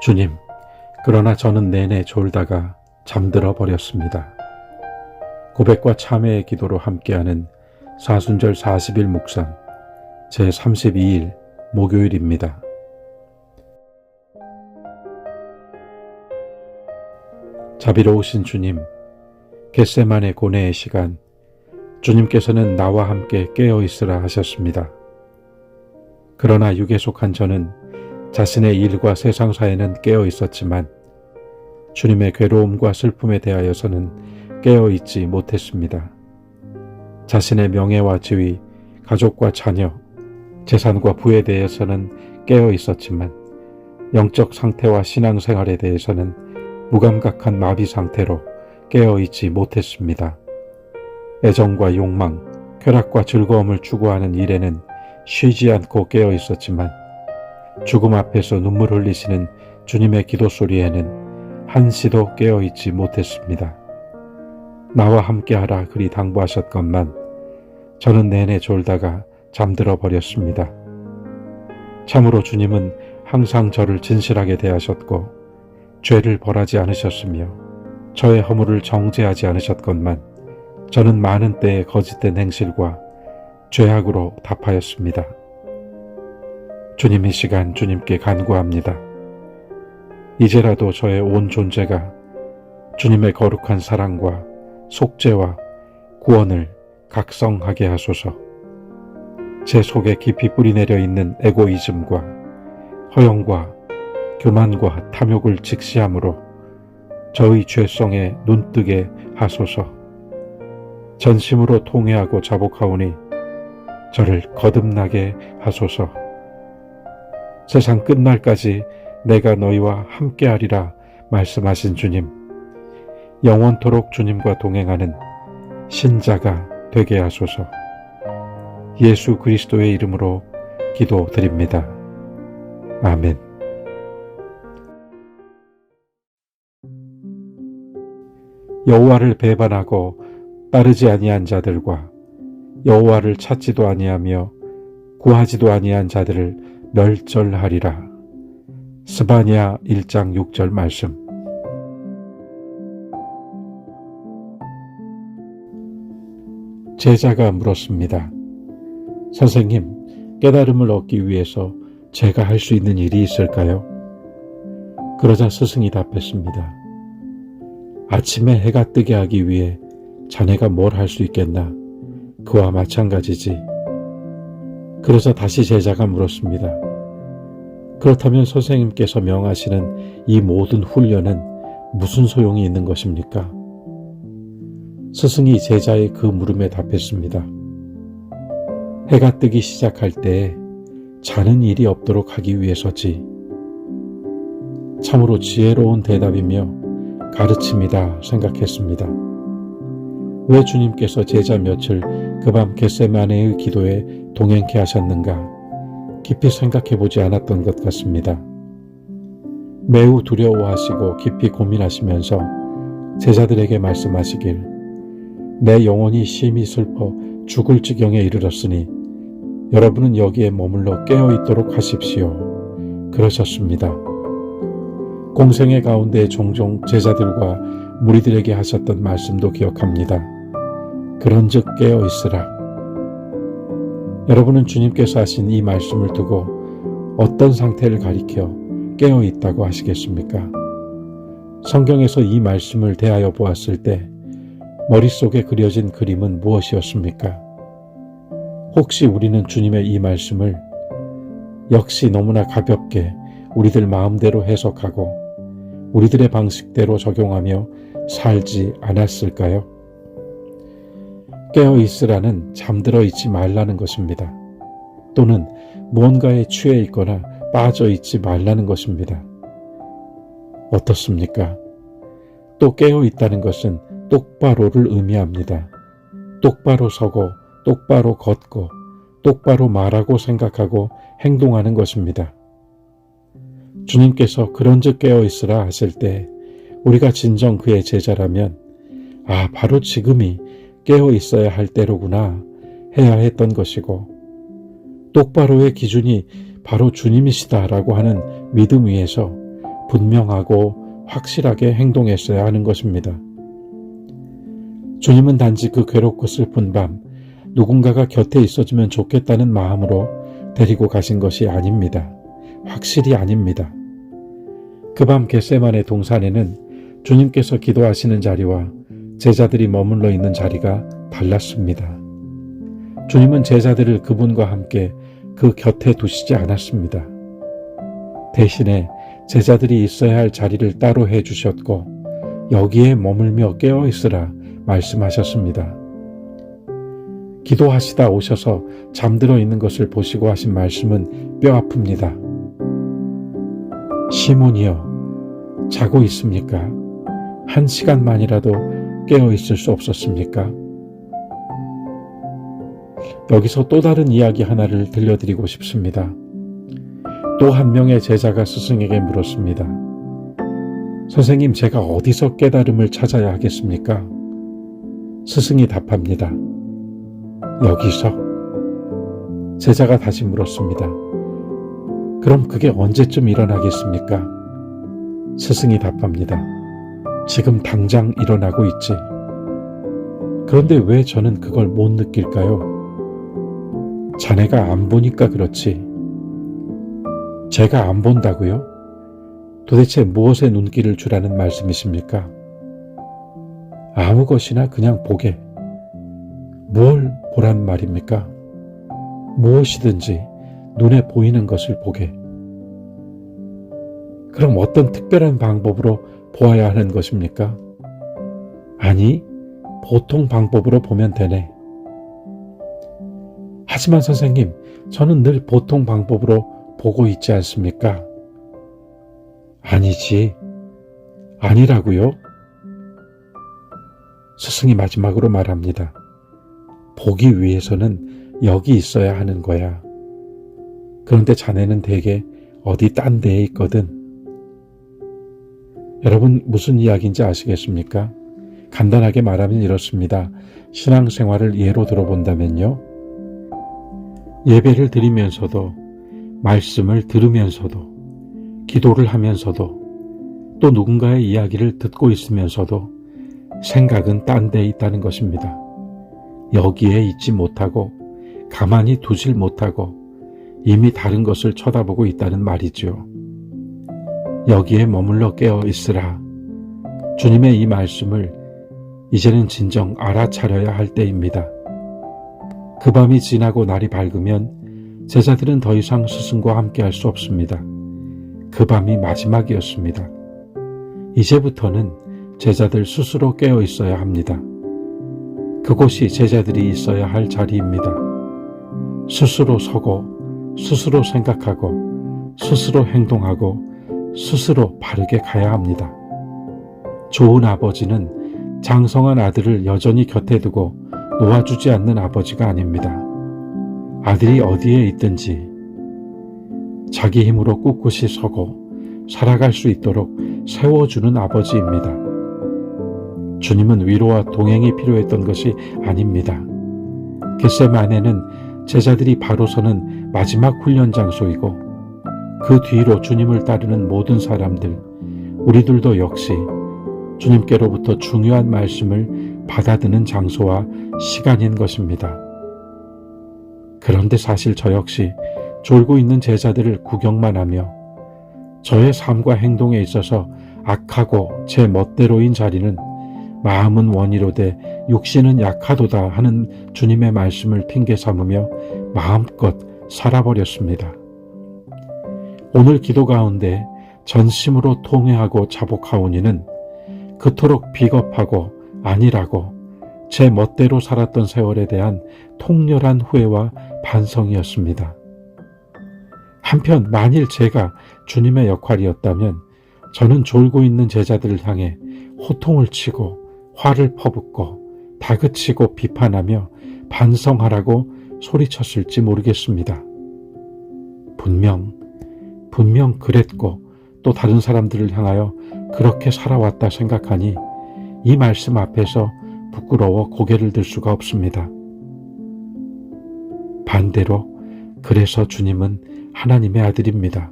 주님, 그러나 저는 내내 졸다가 잠들어 버렸습니다. 고백과 참회의 기도로 함께하는 사순절 40일 묵상 제32일 목요일입니다. 자비로우신 주님, 겟세마네 고뇌의 시간, 주님께서는 나와 함께 깨어 있으라 하셨습니다. 그러나 육에 속한 저는 자신의 일과 세상사에는 깨어 있었지만 주님의 괴로움과 슬픔에 대하여서는 깨어 있지 못했습니다. 자신의 명예와 지위, 가족과 자녀, 재산과 부에 대해서는 깨어 있었지만 영적 상태와 신앙생활에 대해서는 무감각한 마비 상태로 깨어 있지 못했습니다. 애정과 욕망, 쾌락과 즐거움을 추구하는 일에는 쉬지 않고 깨어 있었지만 죽음 앞에서 눈물 흘리시는 주님의 기도 소리에는 한시도 깨어 있지 못했습니다. 나와 함께하라 그리 당부하셨건만 저는 내내 졸다가 잠들어 버렸습니다. 참으로 주님은 항상 저를 진실하게 대하셨고 죄를 벌하지 않으셨으며 저의 허물을 정죄하지 않으셨건만 저는 많은 때의 거짓된 행실과 죄악으로 답하였습니다. 주님, 이 시간 주님께 간구합니다. 이제라도 저의 온 존재가 주님의 거룩한 사랑과 속죄와 구원을 각성하게 하소서. 제 속에 깊이 뿌리내려 있는 에고이즘과 허영과 교만과 탐욕을 직시함으로 저의 죄성에 눈뜨게 하소서. 전심으로 통회하고 자복하오니 저를 거듭나게 하소서. 세상 끝날까지 내가 너희와 함께하리라 말씀하신 주님, 영원토록 주님과 동행하는 신자가 되게 하소서. 예수 그리스도의 이름으로 기도드립니다. 아멘. 여호와를 배반하고 따르지 아니한 자들과 여호와를 찾지도 아니하며 구하지도 아니한 자들을 멸절하리라. 스바냐 1장 6절 말씀. 제자가 물었습니다. 선생님, 깨달음을 얻기 위해서 제가 할 수 있는 일이 있을까요? 그러자 스승이 답했습니다. 아침에 해가 뜨게 하기 위해 자네가 뭘 할 수 있겠나? 그와 마찬가지지. 그러자 다시 제자가 물었습니다. 그렇다면 선생님께서 명하시는 이 모든 훈련은 무슨 소용이 있는 것입니까? 스승이 제자의 그 물음에 답했습니다. 해가 뜨기 시작할 때에 자는 일이 없도록 하기 위해서지. 참으로 지혜로운 대답이며 가르침이다 생각했습니다. 왜 주님께서 제자 며칠 그 밤 겟세마네의 기도에 동행케 하셨는가 깊이 생각해보지 않았던 것 같습니다. 매우 두려워하시고 깊이 고민하시면서 제자들에게 말씀하시길, 내 영혼이 심히 슬퍼 죽을 지경에 이르렀으니 여러분은 여기에 머물러 깨어있도록 하십시오. 그러셨습니다. 공생의 가운데 종종 제자들과 무리들에게 하셨던 말씀도 기억합니다. 그런즉 깨어있으라. 여러분은 주님께서 하신 이 말씀을 두고 어떤 상태를 가리켜 깨어있다고 하시겠습니까? 성경에서 이 말씀을 대하여 보았을 때 머릿속에 그려진 그림은 무엇이었습니까? 혹시 우리는 주님의 이 말씀을 역시 너무나 가볍게 우리들 마음대로 해석하고 우리들의 방식대로 적용하며 살지 않았을까요? 깨어있으라는 잠들어 있지 말라는 것입니다. 또는 무언가에 취해 있거나 빠져 있지 말라는 것입니다. 어떻습니까? 또 깨어있다는 것은 똑바로를 의미합니다. 똑바로 서고 똑바로 걷고 똑바로 말하고 생각하고 행동하는 것입니다. 주님께서 그런즉 깨어있으라 하실 때 우리가 진정 그의 제자라면 바로 지금이 깨어있어야 할 때로구나 해야 했던 것이고 똑바로의 기준이 바로 주님이시다라고 하는 믿음 위에서 분명하고 확실하게 행동했어야 하는 것입니다. 주님은 단지 그 괴롭고 슬픈 밤 누군가가 곁에 있어주면 좋겠다는 마음으로 데리고 가신 것이 아닙니다. 확실히 아닙니다. 그 밤 겟세마네 동산에는 주님께서 기도하시는 자리와 제자들이 머물러 있는 자리가 달랐습니다. 주님은 제자들을 그분과 함께 그 곁에 두시지 않았습니다. 대신에 제자들이 있어야 할 자리를 따로 해주셨고 여기에 머물며 깨어있으라 말씀하셨습니다. 기도하시다 오셔서 잠들어 있는 것을 보시고 하신 말씀은 뼈 아픕니다. 시몬이여, 자고 있습니까? 1시간만이라도 깨어있을 수 없었습니까? 여기서 또 다른 이야기 하나를 들려드리고 싶습니다. 또 한 명의 제자가 스승에게 물었습니다. 선생님, 제가 어디서 깨달음을 찾아야 하겠습니까? 스승이 답합니다. 여기서. 제자가 다시 물었습니다. 그럼 그게 언제쯤 일어나겠습니까? 스승이 답합니다. 지금 당장 일어나고 있지. 그런데 왜 저는 그걸 못 느낄까요? 자네가 안 보니까 그렇지. 제가 안 본다고요? 도대체 무엇에 눈길을 주라는 말씀이십니까? 아무 것이나 그냥 보게. 뭘 보란 말입니까? 무엇이든지 눈에 보이는 것을 보게. 그럼 어떤 특별한 방법으로 보아야 하는 것입니까? 아니, 보통 방법으로 보면 되네. 하지만 선생님, 저는 늘 보통 방법으로 보고 있지 않습니까? 아니지. 아니라고요? 스승이 마지막으로 말합니다. 보기 위해서는 여기 있어야 하는 거야. 그런데 자네는 대개 어디 딴 데에 있거든. 여러분, 무슨 이야기인지 아시겠습니까? 간단하게 말하면 이렇습니다. 신앙생활을 예로 들어본다면요. 예배를 드리면서도, 말씀을 들으면서도, 기도를 하면서도, 또 누군가의 이야기를 듣고 있으면서도 생각은 딴 데에 있다는 것입니다. 여기에 있지 못하고 가만히 두질 못하고 이미 다른 것을 쳐다보고 있다는 말이죠. 여기에 머물러 깨어 있으라. 주님의 이 말씀을 이제는 진정 알아차려야 할 때입니다. 그 밤이 지나고 날이 밝으면 제자들은 더 이상 스승과 함께 할 수 없습니다. 그 밤이 마지막이었습니다. 이제부터는 제자들 스스로 깨어 있어야 합니다. 그곳이 제자들이 있어야 할 자리입니다. 스스로 서고, 스스로 생각하고, 스스로 행동하고, 스스로 바르게 가야 합니다. 좋은 아버지는 장성한 아들을 여전히 곁에 두고 놓아주지 않는 아버지가 아닙니다. 아들이 어디에 있든지 자기 힘으로 꿋꿋이 서고 살아갈 수 있도록 세워주는 아버지입니다. 주님은 위로와 동행이 필요했던 것이 아닙니다. 겟세마네는 제자들이 바로 서는 마지막 훈련 장소이고 그 뒤로 주님을 따르는 모든 사람들, 우리들도 역시 주님께로부터 중요한 말씀을 받아드는 장소와 시간인 것입니다. 그런데 사실 저 역시 졸고 있는 제자들을 구경만 하며 저의 삶과 행동에 있어서 악하고 제 멋대로인 자리는 마음은 원이로되 육신은 약하도다 하는 주님의 말씀을 핑계 삼으며 마음껏 살아버렸습니다. 오늘 기도 가운데 전심으로 통회하고 자복하오니는 그토록 비겁하고 안일하고 제 멋대로 살았던 세월에 대한 통렬한 후회와 반성이었습니다. 한편 만일 제가 주님의 역할이었다면 저는 졸고 있는 제자들을 향해 호통을 치고 화를 퍼붓고 다그치고 비판하며 반성하라고 소리쳤을지 모르겠습니다. 분명 그랬고 또 다른 사람들을 향하여 그렇게 살아왔다 생각하니 이 말씀 앞에서 부끄러워 고개를 들 수가 없습니다. 반대로 그래서 주님은 하나님의 아들입니다.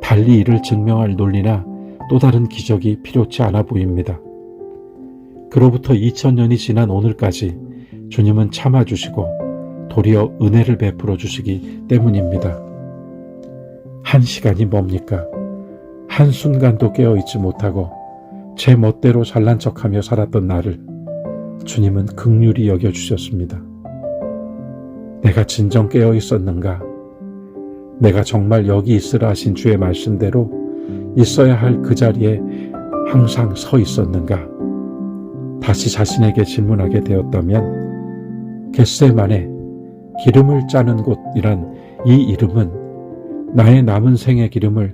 달리 이를 증명할 논리나 또 다른 기적이 필요치 않아 보입니다. 그로부터 2000년이 지난 오늘까지 주님은 참아주시고 도리어 은혜를 베풀어 주시기 때문입니다. 한 시간이 뭡니까? 한순간도 깨어있지 못하고 제 멋대로 잘난 척하며 살았던 나를 주님은 긍휼히 여겨주셨습니다. 내가 진정 깨어있었는가? 내가 정말 여기 있으라 하신 주의 말씀대로 있어야 할 그 자리에 항상 서 있었는가? 다시 자신에게 질문하게 되었다면 겟세마네, 기름을 짜는 곳이란 이 이름은 나의 남은 생의 기름을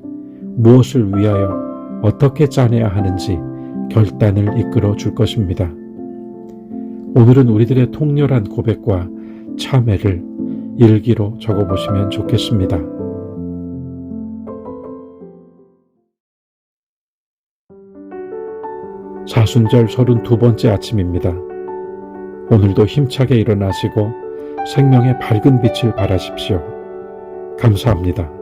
무엇을 위하여 어떻게 짜내야 하는지 결단을 이끌어 줄 것입니다. 오늘은 우리들의 통렬한 고백과 참회를 일기로 적어보시면 좋겠습니다. 사순절 32번째 아침입니다. 오늘도 힘차게 일어나시고 생명의 밝은 빛을 발하십시오. 감사합니다.